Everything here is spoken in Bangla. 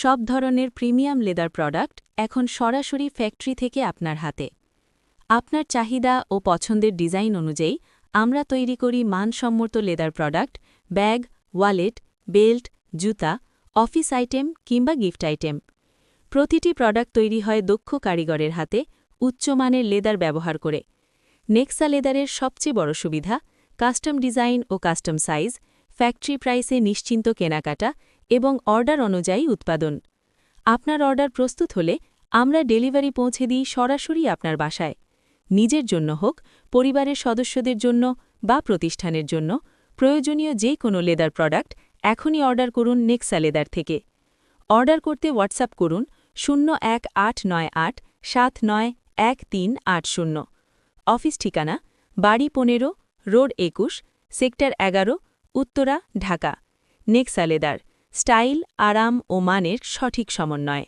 সব ধরনের প্রিমিয়াম লেদার প্রোডাক্ট এখন সরাসরি ফ্যাক্টরি থেকে আপনার হাতে। আপনার চাহিদা ও পছন্দের ডিজাইন অনুযায়ী আমরা তৈরি করি মানসম্মত leather product, bag, wallet, belt, জুতা, অফিস আইটেম কিংবা গিফট আইটেম। প্রতিটি প্রোডাক্ট তৈরি হয় দক্ষ কারিগরের হাতে, উচ্চমানের লেদার ব্যবহার করে। নেক্সা লেদারের সবচেয়ে বড় সুবিধা কাস্টম ডিজাইন ও কাস্টম সাইজ, ফ্যাক্টরি প্রাইসে নিশ্চিন্ত কেনাকাটা এবং অর্ডার অনুযায়ী উৎপাদন। আপনার অর্ডার প্রস্তুত হলে আমরা ডেলিভারি পৌঁছে দিই সরাসরি আপনার বাসায়। নিজের জন্য হোক, পরিবারের সদস্যদের জন্য বা প্রতিষ্ঠানের জন্য প্রয়োজনীয় যে কোনো লেদার প্রোডাক্ট এখনই অর্ডার করুন নেক্সা লেদার থেকে। অর্ডার করতে হোয়াটসঅ্যাপ করুন 01898791380। অফিস ঠিকানা বাড়ি 15, road 21, sector 11, Uttara, Dhaka. Nexa leather, style, আরাম ও মানের সঠিক সমন্বয়।